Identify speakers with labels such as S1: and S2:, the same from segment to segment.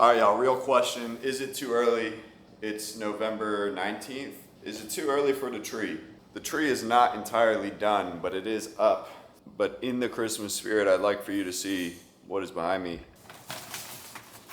S1: All right, y'all, real question. Is it too early? It's November 19th. Is it too early for the tree? The tree is not entirely done, but it is up. But in the Christmas spirit, I'd like for you to see what is behind me.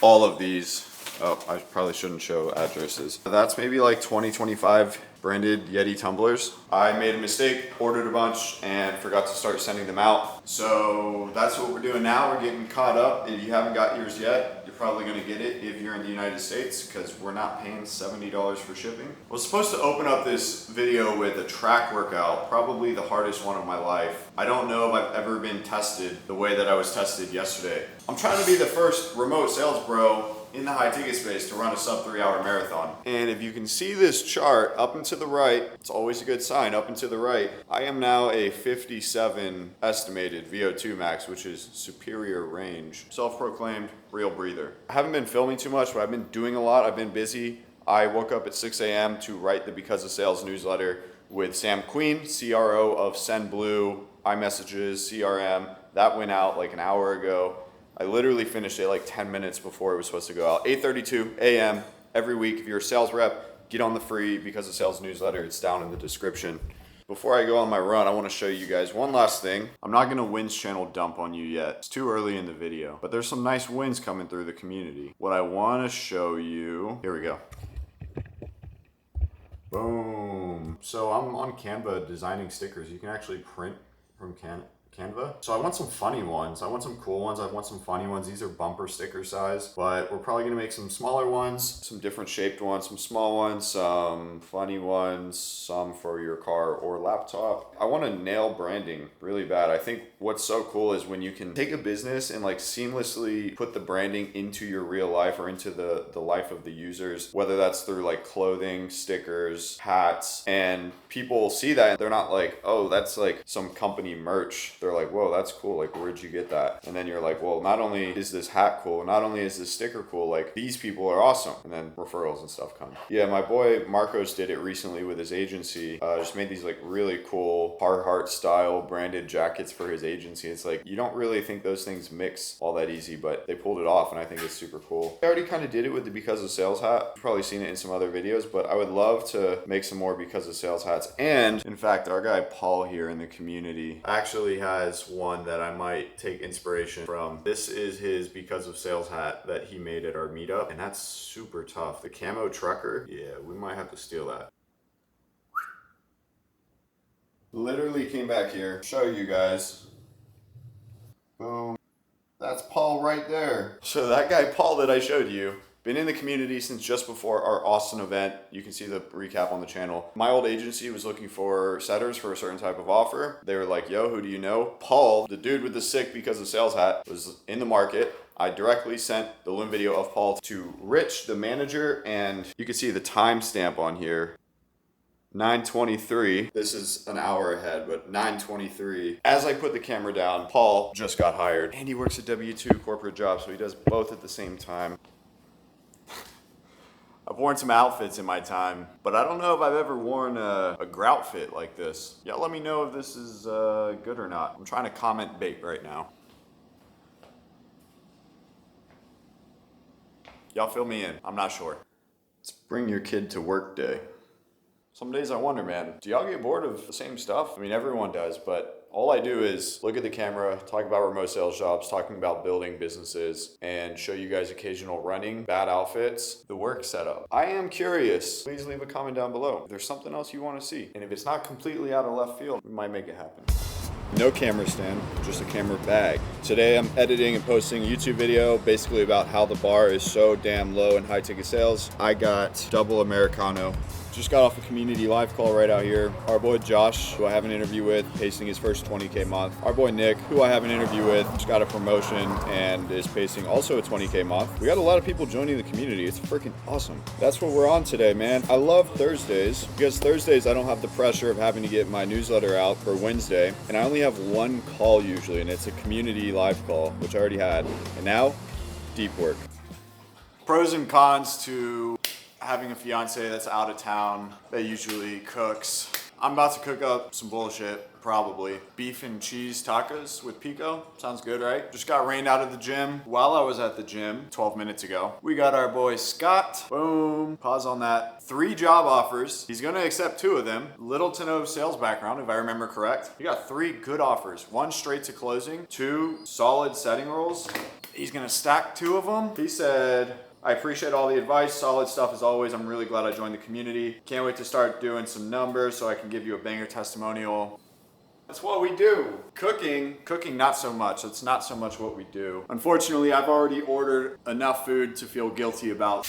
S1: All of these. Oh, I probably shouldn't show addresses. That's maybe like 2025 branded Yeti tumblers. I made a mistake, ordered a bunch, and forgot to start sending them out. So that's what we're doing now. We're getting caught up. If you haven't got yours yet, you're probably gonna get it if you're in the United States, because we're not paying $70 for shipping. I was supposed to open up this video with a track workout, probably the hardest one of my life. I don't know if I've ever been tested the way that I was tested yesterday. I'm trying to be the first remote sales bro in the high ticket space to run a sub 3-hour marathon. And if you can see this chart up and to the right, it's always a good sign, up and to the right, I am now a 57 estimated VO2 max, which is superior range. Self-proclaimed real breather. I haven't been filming too much, but I've been doing a lot. I've been busy. I woke up at 6 a.m. to write the Because of Sales newsletter with Sam Queen, CRO of SendBlue, iMessages, CRM. That went out like an hour ago. I literally finished it like 10 minutes before it was supposed to go out. 8:32 a.m. every week. If you're a sales rep, get on the free Because of Sales newsletter. It's down in the description. Before I go on my run, I want to show you guys one last thing. I'm not going to wins channel dump on you yet. It's too early in the video, but there's some nice wins coming through the community. What I want to show you, here we go. Boom. So I'm on Canva designing stickers. You can actually print from Canva. So I want some funny ones. I want some cool ones. I want some funny ones. These are bumper sticker size, but we're probably gonna make some smaller ones, some different shaped ones, some small ones, some funny ones, some for your car or laptop. I want to nail branding really bad. I think what's so cool is when you can take a business and like seamlessly put the branding into your real life or into the life of the users, whether that's through like clothing, stickers, hats, and people see that and they're not like, oh, that's like some company merch. They're like, whoa, that's cool. Like, where'd you get that? And then you're like, well, not only is this hat cool, not only is this sticker cool, like these people are awesome. And then referrals and stuff come. Yeah, my boy Marcos did it recently with his agency. Just made these like really cool Carhartt style branded jackets for his agency. It's like, you don't really think those things mix all that easy, but they pulled it off and I think it's super cool. I already kind of did it with the Because of Sales hat. You've probably seen it in some other videos, but I would love to make some more Because of Sales hats. And in fact, our guy Paul here in the community actually has one that I might take inspiration from. This is his Because of Sales hat that he made at our meetup, and that's super tough. The camo trucker, yeah, we might have to steal that. Literally came back here, show you guys. Boom. That's Paul right there. So that guy Paul that I showed you, been in the community since just before our Austin event. You can see the recap on the channel. My old agency was looking for setters for a certain type of offer. They were like, yo, who do you know? Paul, the dude with the sick Because of Sales hat, was in the market. I directly sent the loom video of Paul to Rich, the manager, and you can see the timestamp on here. 9:23. This is an hour ahead, but 9:23. As I put the camera down, Paul just got hired. And he works a W-2 corporate job, so he does both at the same time. I've worn some outfits in my time, but I don't know if I've ever worn a grout fit like this. Y'all let me know if this is good or not. I'm trying to comment bait right now. Y'all fill me in. I'm not sure. It's bring your kid to work day. Some days I wonder, man, do y'all get bored of the same stuff? I mean, everyone does, but all I do is look at the camera, talk about remote sales jobs, talking about building businesses, and show you guys occasional running, bad outfits, the work setup. I am curious. Please leave a comment down below if there's something else you want to see. And if it's not completely out of left field, we might make it happen. No camera stand, just a camera bag. Today I'm editing and posting a YouTube video basically about how the bar is so damn low in high ticket sales. I got double Americano. Just got off a community live call right out here. Our boy Josh, who I have an interview with, pacing his first 20K month. Our boy Nick, who I have an interview with, just got a promotion and is pacing also a 20K month. We got a lot of people joining the community. It's freaking awesome. That's what we're on today, man. I love Thursdays because Thursdays I don't have the pressure of having to get my newsletter out for Wednesday. And I only have one call usually, and it's a community live call, which I already had. And now, deep work. Pros and cons to having a fiance that's out of town that usually cooks. I'm about to cook up some bullshit, probably. Beef and cheese tacos with pico. Sounds good, right? Just got rained out of the gym while I was at the gym 12 minutes ago. We got our boy Scott. Boom. Pause on that. 3 job offers. He's gonna accept 2 of them. Little to no sales background, if I remember correct. He got 3 good offers. 1 straight to closing, 2 solid setting rolls. He's gonna stack 2 of them. He said, I appreciate all the advice, solid stuff as always. I'm really glad I joined the community. Can't wait to start doing some numbers so I can give you a banger testimonial. That's what we do. Cooking not so much. It's not so much what we do. Unfortunately, I've already ordered enough food to feel guilty about.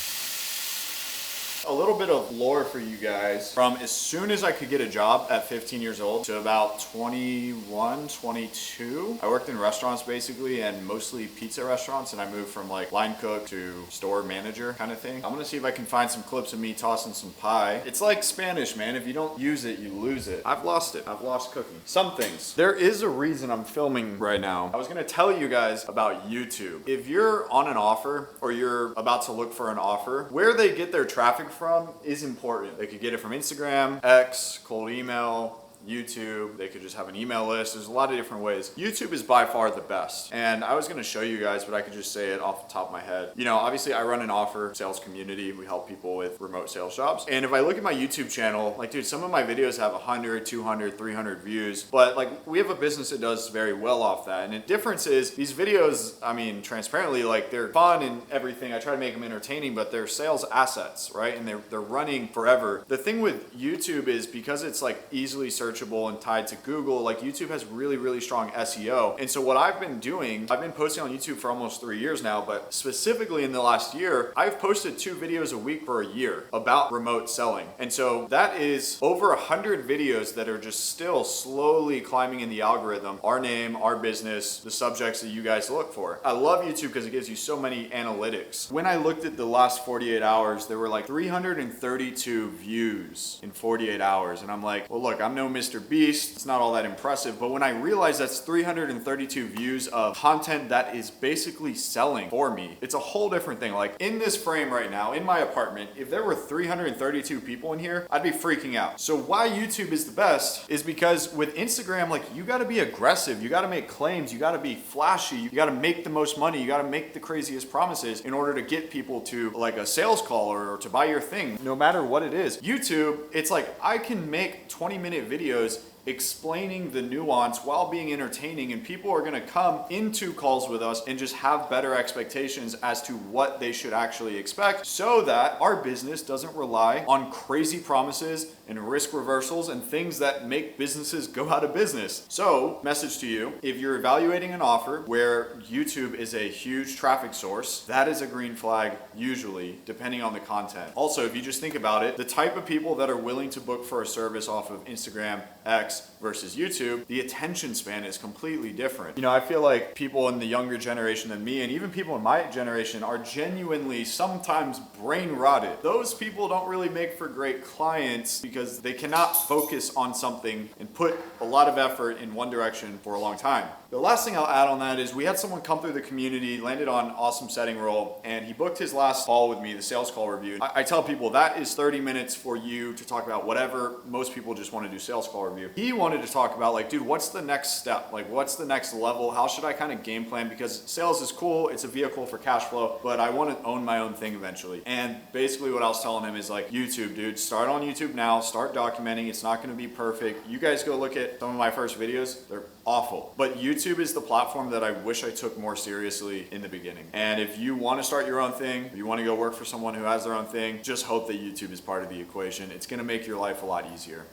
S1: A little bit of lore for you guys. From as soon as I could get a job at 15 years old to about 21, 22, I worked in restaurants basically, and mostly pizza restaurants, and I moved from like line cook to store manager kind of thing. I'm gonna see if I can find some clips of me tossing some pie. It's like Spanish, man. If you don't use it, you lose it. I've lost it. I've lost cooking. Some things. There is a reason I'm filming right now. I was gonna tell you guys about YouTube. If you're on an offer or you're about to look for an offer, where they get their traffic from is important. They could get it from Instagram, X, cold email, YouTube. They could just have an email list. There's a lot of different ways. YouTube is by far the best. And I was gonna show you guys, but I could just say it off the top of my head. You know, obviously I run an offer sales community. We help people with remote sales jobs. And if I look at my YouTube channel, like dude, some of my videos have 100, 200, 300 views, but like we have a business that does very well off that. And the difference is these videos, I mean, transparently, like they're fun and everything. I try to make them entertaining, but they're sales assets, right? And they're running forever. The thing with YouTube is because it's like easily searchable and tied to Google, like YouTube has really strong SEO. And so what I've been doing, I've been posting on YouTube for almost 3 years now, but specifically in the last year, I've posted 2 videos a week for a year about remote selling. And so that is over 100 videos that are just still slowly climbing in the algorithm. Our name, our business, the subjects that you guys look for. I love YouTube because it gives you so many analytics. When I looked at the last 48 hours, there were like 332 views in 48 hours. And I'm like, well, look, I'm no Mr. Beast. It's not all that impressive. But when I realized that's 332 views of content that is basically selling for me, it's a whole different thing. Like in this frame right now, in my apartment, if there were 332 people in here, I'd be freaking out. So why YouTube is the best is because with Instagram, like you gotta be aggressive. You gotta make claims. You gotta be flashy. You gotta make the most money. You gotta make the craziest promises in order to get people to like a sales call or to buy your thing, no matter what it is. YouTube, it's like I can make 20-minute videos explaining the nuance while being entertaining, and people are gonna come into calls with us and just have better expectations as to what they should actually expect so that our business doesn't rely on crazy promises and risk reversals and things that make businesses go out of business. So, message to you, if you're evaluating an offer where YouTube is a huge traffic source, that is a green flag usually, depending on the content. Also, if you just think about it, the type of people that are willing to book for a service off of Instagram, X, versus YouTube, the attention span is completely different. You know, I feel like people in the younger generation than me, and even people in my generation, are genuinely sometimes brain rotted. Those people don't really make for great clients because they cannot focus on something and put a lot of effort in one direction for a long time. The last thing I'll add on that is we had someone come through the community, landed on awesome setting roll, and he booked his last call with me, the sales call review. I tell people that is 30 minutes for you to talk about whatever. Most people just want to do sales call review. He wanted to talk about like, dude, what's the next step? Like, what's the next level? How should I kind of game plan? Because sales is cool. It's a vehicle for cash flow, but I want to own my own thing eventually. And basically what I was telling him is like, YouTube, dude, start on YouTube now, start documenting. It's not going to be perfect. You guys go look at some of my first videos. They're awful. But YouTube is the platform that I wish I took more seriously in the beginning. And if you want to start your own thing, if you want to go work for someone who has their own thing, just hope that YouTube is part of the equation. It's going to make your life a lot easier.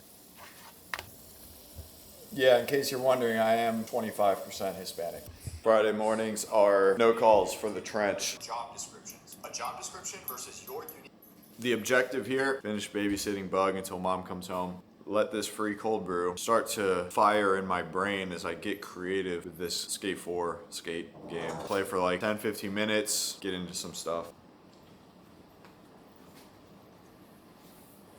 S1: Yeah, in case you're wondering, I am 25% Hispanic. Friday mornings are no calls for the trench. Job descriptions. A job description versus your unique. The objective here, finish babysitting Bug until mom comes home. Let this free cold brew start to fire in my brain as I get creative with this Skate 4 skate game. Play for like 10, 15 minutes, get into some stuff.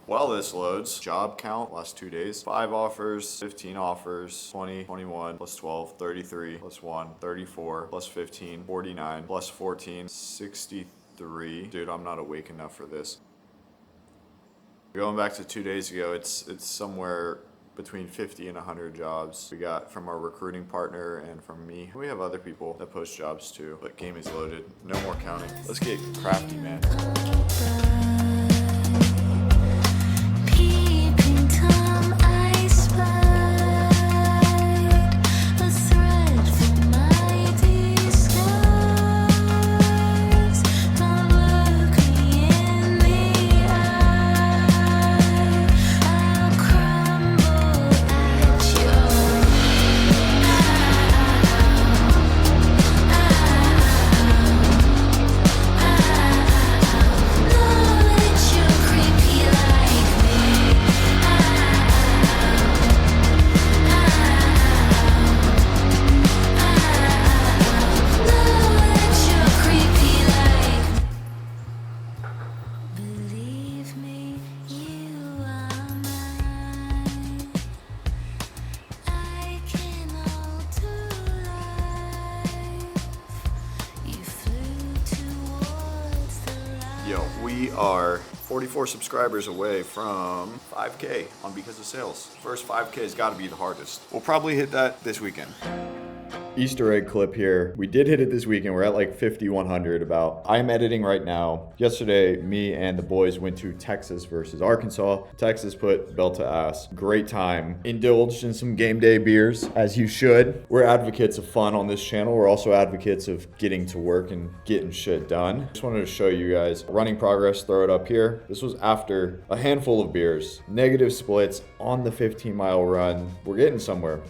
S1: While this loads, job count last 2 days, 5 offers, 15 offers, 20, 21, plus 12, 33, plus 1, 34, plus 15, 49, plus 14, 63. Dude, I'm not awake enough for this. Going back to 2 days ago, it's somewhere between 50 and 100 jobs we got from our recruiting partner and from me. We have other people that post jobs too, but game is loaded. No more counting. Let's get crafty, man. Yo, we are 44 subscribers away from 5K on Because of Sales. First 5K has got to be the hardest. We'll probably hit that this weekend. Easter egg clip here. We did hit it this weekend. We're at like 5,100 about. I'm editing right now. Yesterday, me and the boys went to Texas versus Arkansas. Texas put belt to ass. Great time. Indulged in some game day beers, as you should. We're advocates of fun on this channel. We're also advocates of getting to work and getting shit done. Just wanted to show you guys running progress, throw it up here. This was after a handful of beers. Negative splits on the 15-mile run. We're getting somewhere.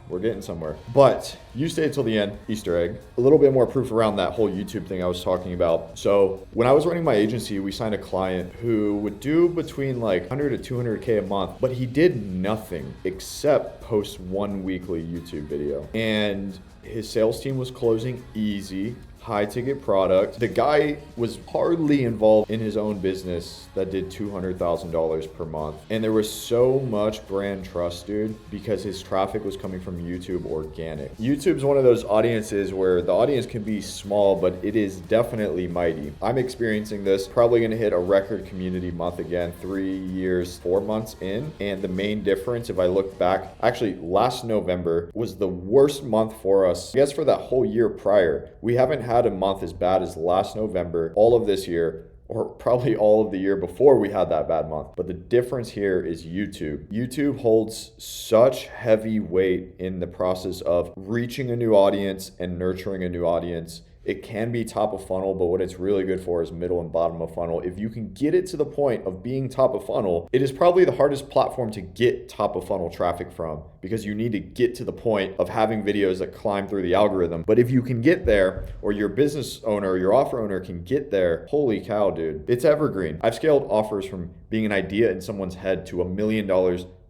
S1: We're getting somewhere. But you stayed till the end, Easter egg. A little bit more proof around that whole YouTube thing I was talking about. So when I was running my agency, we signed a client who would do between like 100 to 200K a month, but he did nothing except post one weekly YouTube video. And his sales team was closing easy. High ticket product. The guy was hardly involved in his own business that did $200,000 per month. And there was so much brand trust, dude, because his traffic was coming from YouTube organic. YouTube's one of those audiences where the audience can be small, but it is definitely mighty. I'm experiencing this, probably gonna hit a record community month again, 3 years, 4 months in. And the main difference, if I look back, actually last November was the worst month for us. I guess for that whole year prior, we haven't had a month as bad as last November, all of this year, or probably all of the year before we had that bad month. But the difference here is YouTube. YouTube holds such heavy weight in the process of reaching a new audience and nurturing a new audience. It can be top of funnel, but what it's really good for is middle and bottom of funnel. If you can get it to the point of being top of funnel, it is probably the hardest platform to get top of funnel traffic from, because you need to get to the point of having videos that climb through the algorithm. But if you can get there, or your business owner or your offer owner can get there, holy cow, dude, it's evergreen. I've scaled offers from being an idea in someone's head to $1 million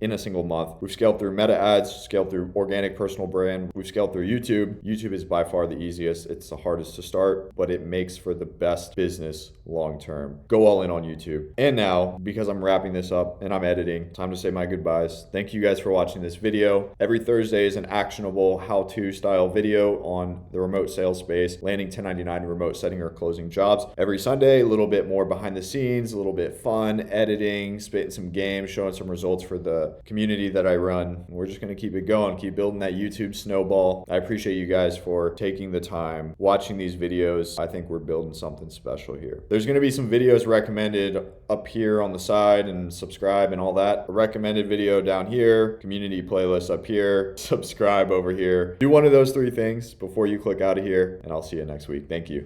S1: in a single month. We've scaled through meta ads, scaled through organic personal brand. We've scaled through YouTube. YouTube is by far the easiest. It's the hardest to start, but it makes for the best business long-term. Go all in on YouTube. And now, because I'm wrapping this up and I'm editing, time to say my goodbyes. Thank you guys for watching this video. Every Thursday is an actionable how-to style video on the remote sales space, landing 1099 remote setting or closing jobs. Every Sunday, a little bit more behind the scenes, a little bit fun, editing, spitting some games, showing some results for the community that I run. We're just gonna keep it going, keep building that YouTube snowball. I appreciate you guys for taking the time, watching these videos. I think we're building something special here. There's gonna be some videos recommended up here on the side, and subscribe and all that. A recommended video down here, community playlist up here, subscribe over here. Do one of those 3 things before you click out of here, and I'll see you next week. Thank you.